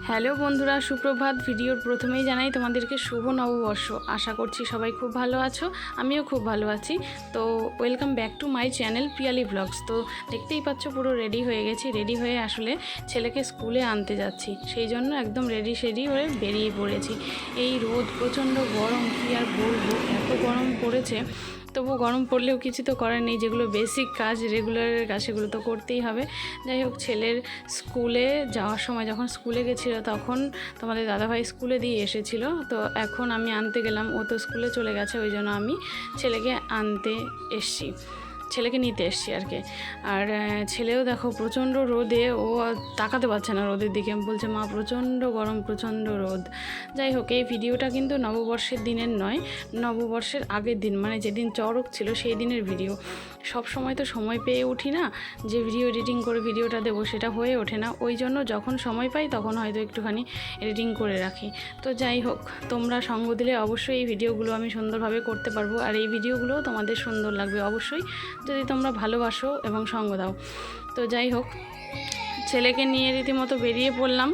Hello বন্ধুরা, সুপ্রভাত। ভিডিওর প্রথমেই জানাই তোমাদেরকে শুভ নববর্ষ। আশা করছি সবাই খুব ভালো আছো, আমিও খুব ভালো আছি। তো welcome back to my channel Piyali blogs. তো দেখতেই পাচ্ছ পুরো রেডি হয়ে গেছি। রেডি হয়ে আসলে ছেলেকে স্কুলে আনতে যাচ্ছি, সেই জন্য একদম রেডি হয়ে বেরিয়ে পড়েছি। এই রোদ, প্রচণ্ড গরম, কী আর বলবো, এত গরম পড়েছে। তবু গরম পড়লেও কিছু তো করার নেই, যেগুলো বেসিক কাজ, রেগুলারের কাজ, সেগুলো তো করতেই হবে। যাই হোক, ছেলের স্কুলে যাওয়ার সময়, যখন স্কুলে গেছিলো তখন তোমাদের দাদাভাই স্কুলে দিয়ে এসেছিলো। তো এখন আমি আনতে গেলাম, ও তো স্কুলে চলে গেছে, ওই জন্য আমি ছেলেকে নিতে এসছি আর কি। আর ছেলেও দেখো প্রচণ্ড রোদে, ও তাকাতে পারছে না রোদের দিকে, বলছে মা প্রচণ্ড গরম, প্রচণ্ড রোদ। যাই হোক, এই ভিডিওটা কিন্তু নববর্ষের দিনের নয়, নববর্ষের আগের দিন, মানে যেদিন চড়ক ছিল সেই দিনের ভিডিও। সব সময় তো সময় পেয়ে উঠি না যে ভিডিও এডিটিং করে ভিডিওটা দেবো, সেটা হয়ে ওঠে না। ওই জন্য যখন সময় পাই তখন হয়তো একটুখানি এডিটিং করে রাখি। তো যাই হোক, তোমরা সঙ্গ দিলে অবশ্যই এই ভিডিওগুলো আমি সুন্দরভাবে করতে পারবো, আর এই ভিডিওগুলোও তোমাদের সুন্দর লাগবে অবশ্যই, যদি তোমরা ভালোবাসো এবং সঙ্গ দাও। তো যাই হোক, ছেলেকে নিয়ে রীতিমতো বেরিয়ে পড়লাম।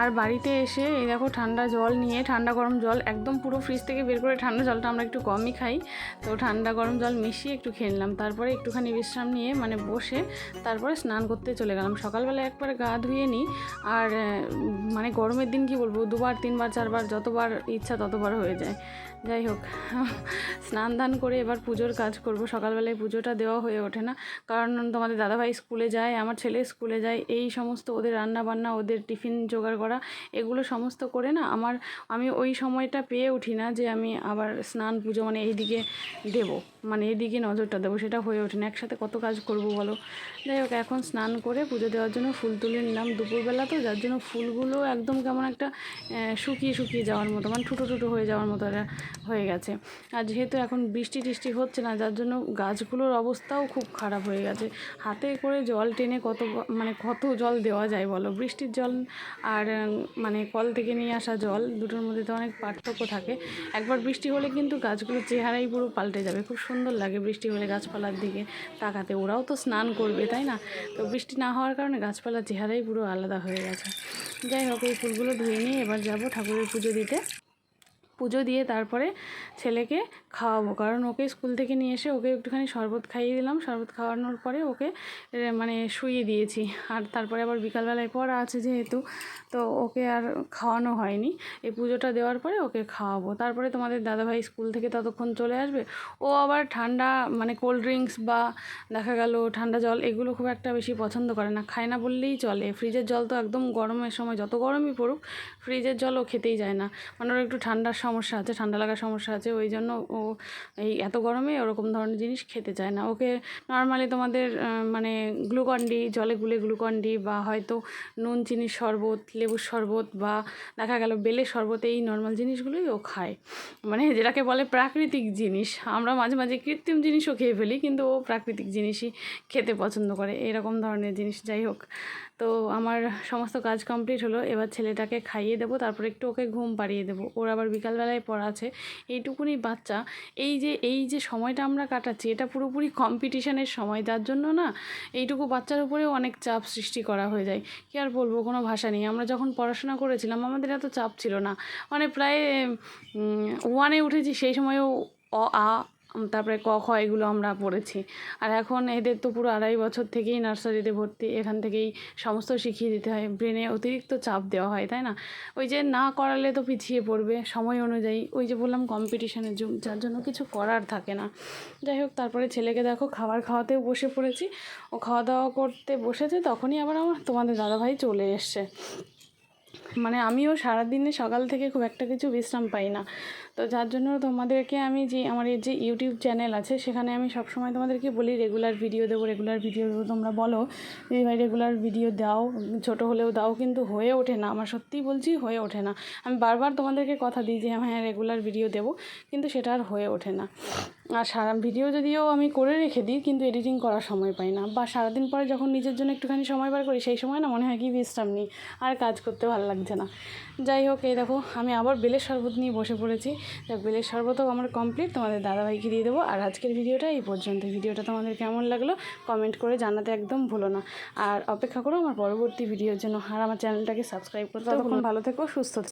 আর বাড়িতে এসে এই দেখো ঠান্ডা জল নিয়ে, ঠান্ডা গরম জল একদম পুরো ফ্রিজ থেকে বের করে, ঠান্ডা জলটা আমরা একটু কমই খাই, তো ঠান্ডা গরম জল মিশিয়ে একটু খেয়ে নিলাম। তারপরে একটুখানি বিশ্রাম নিয়ে, মানে বসে, তারপরে স্নান করতে চলে গেলাম। সকালবেলা একবার গা ধুয়ে নিই, আর মানে গরমের দিন কি বলবো, 2বার 3বার 4বার যতবার ইচ্ছা ততবার হয়ে যায়। যাই হোক, স্নান দান করে এবার পুজোর কাজ করব। সকালবেলায় পুজোটা দেওয়া হয়ে ওঠে না, কারণ তোমাদের দাদাভাই স্কুলে যায়, আমার ছেলে স্কুলে যায়, এই সমস্ত ওদের রান্না বান্না, ওদের টিফিন জোগাড় করা, এগুলো সমস্ত করে না আমি ওই সময়টা পেয়ে উঠি না যে আমি আবার স্নান পুজো মানে এইদিকে দেবো, মানে এইদিকে নজরটা দেবো, সেটা হয়ে ওঠে না। একসাথে কত কাজ করব বলো। যাই হোক, এখন স্নান করে পুজো দেওয়ার জন্য ফুল তুলে নিলাম দুপুরবেলা, তো যার জন্য ফুলগুলো একদম কেমন একটা শুকিয়ে যাওয়ার মতো, মানে ঠুটো হয়ে যাওয়ার মতো হয়ে গেছে। আর যেহেতু এখন বৃষ্টি টিষ্টি হচ্ছে না, যার জন্য গাছগুলোর অবস্থাও খুব খারাপ হয়ে গেছে। হাতে করে জল টেনে কত জল দেওয়া যায় বলো। বৃষ্টির জল আর মানে কল থেকে নিয়ে আসা জল, দুটোর মধ্যে তো অনেক পার্থক্য থাকে। একবার বৃষ্টি হলে কিন্তু গাছগুলোর চেহারাই পুরো পাল্টে যাবে। খুব সুন্দর লাগে বৃষ্টি হলে গাছপালার দিকে তাকাতে, ওরাও তো স্নান করবে তাই না। তো বৃষ্টি না হওয়ার কারণে গাছপালার চেহারাই পুরো আলাদা হয়ে গেছে। যাই হোক, এই ফুলগুলো ধুয়ে নিয়ে এবার যাব ঠাকুরের পুজো দিতে। পুজো দিয়ে তারপরে ছেলেকে খাওয়াবো, কারণ ওকে স্কুল থেকে নিয়ে এসে ওকে একটুখানি শরবত খাইয়ে দিলাম। শরবত খাওয়ানোর পরে ওকে মানে শুইয়ে দিয়েছি। আর তারপরে আবার বিকালবেলায় পড়া আছে যেহেতু, তো ওকে আর খাওয়ানো হয়নি। এই পুজোটা দেওয়ার পরে ওকে খাওয়াবো, তারপরে তোমাদের দাদাভাই স্কুল থেকে ততক্ষণ চলে আসবে। ও আবার ঠান্ডা মানে কোল্ড ড্রিঙ্কস বা দেখা গেল ঠান্ডা জল, এগুলো খুব একটা বেশি পছন্দ করে না, খায় না বললেই চলে। ফ্রিজের জল তো একদম গরমের সময়, যত গরমই পড়ুক, ফ্রিজের জল ও খেতেই যায় না। মানে ওর একটু ঠান্ডার সমস্যা আছে, ঠান্ডা লাগার সমস্যা আছে, ওই জন্য ও এই এত গরমে ওরকম ধরনের জিনিস খেতে চায় না। ওকে নর্মালি তোমাদের মানে গ্লুকন-ডি, জলে গুলে গ্লুকন-ডি, বা হয়তো নুন চিনির শরবত, লেবুর শরবত, বা দেখা গেল বেলের শরবত, এই নর্মাল জিনিসগুলোই ও খায়, মানে যেটাকে বলে প্রাকৃতিক জিনিস। আমরা মাঝে মাঝে কৃত্রিম জিনিসও খেয়ে ফেলি, কিন্তু ও প্রাকৃতিক জিনিসই খেতে পছন্দ করে, এরকম ধরনের জিনিস। যাই হোক, তো আমার সমস্ত কাজ কমপ্লিট হলো। এবার ছেলেটাকে খাইয়ে দেবো, তারপর একটু ওকে ঘুম পাড়িয়ে দেবো। ওর আবার বিকালবেলায় পড়া আছে। এইটুকুনি বাচ্চা, এই যে সময়টা আমরা কাটাচ্ছি, এটা পুরোপুরি কম্পিটিশনের সময়, যার জন্য না এইটুকু বাচ্চার উপরেও অনেক চাপ সৃষ্টি করা হয়ে যায়। কী আর বলবো, কোনো ভাষা নেই। আমরা যখন পড়াশোনা করেছিলাম আমাদের এত চাপ ছিল না, মানে প্রায় 1-এ উঠেছি, সেই সময়ও অ আ তারপরে ক খ এগুলো আমরা পড়েছি। আর এখন এদের তো পুরো 2.5 বছর থেকেই নার্সারিতে ভর্তি, এখান থেকেই সমস্ত শিখিয়ে দিতে হয়, ব্রেনে অতিরিক্ত চাপ দেওয়া হয়, তাই না। ওই যে না করালে তো পিছিয়ে পড়বে সময় অনুযায়ী, ওই যে বললাম কম্পিটিশনের যুগ, যার জন্য কিছু করার থাকে না। যাই হোক, তারপরে ছেলেকে দেখো খাবার খাওয়াতেও বসে পড়েছি। ও খাওয়া দাওয়া করতে বসেছে, তখনই আবার তোমাদের দাদাভাই চলে এসছে। মানে আমিও সারাদিনে সকাল থেকে খুব একটা কিছু বিশ্রাম পাই না, তো যার জন্য তোমাদেরকে আমি আমার এই যে ইউটিউব চ্যানেল আছে, সেখানে আমি সবসময় তোমাদেরকে বলি রেগুলার ভিডিও দেবো। তোমরা বলো যে ভাই রেগুলার ভিডিও দাও, ছোটো হলেও দাও, কিন্তু হয়ে ওঠে না। আমার সত্যিই বলছি, হয়ে ওঠে না। আমি বারবার তোমাদেরকে কথা দিই যে হ্যাঁ রেগুলার ভিডিও দেবো, কিন্তু সেটা আর হয়ে ওঠে না। আর সারা ভিডিও যদিও আমি করে রেখে দিই, কিন্তু এডিটিং করার সময় পাই না, বা সারাদিন পরে যখন নিজের জন্য একটুখানি সময় বার করি, সেই সময় না মনে হয় কি বিশ্রাম নিই, আর কাজ করতে ভালো লাগছে লাগছে না। যাই হোক, এই দেখো আমি আবার বেলের শরবত নিয়ে বসে পড়েছি। বেলের শরবতও আমার কমপ্লিট, তোমাদের দাদাভাইকে দিয়ে দেবো। আর আজকের ভিডিওটা এই পর্যন্ত। ভিডিওটা তোমাদের কেমন লাগলো কমেন্ট করে জানাতে একদম ভুলো না। আর অপেক্ষা করো আমার পরবর্তী ভিডিওর জন্য। আর আমার চ্যানেলটাকে সাবস্ক্রাইব করতে। ততক্ষণ ভালো থেকো, সুস্থ থেকো।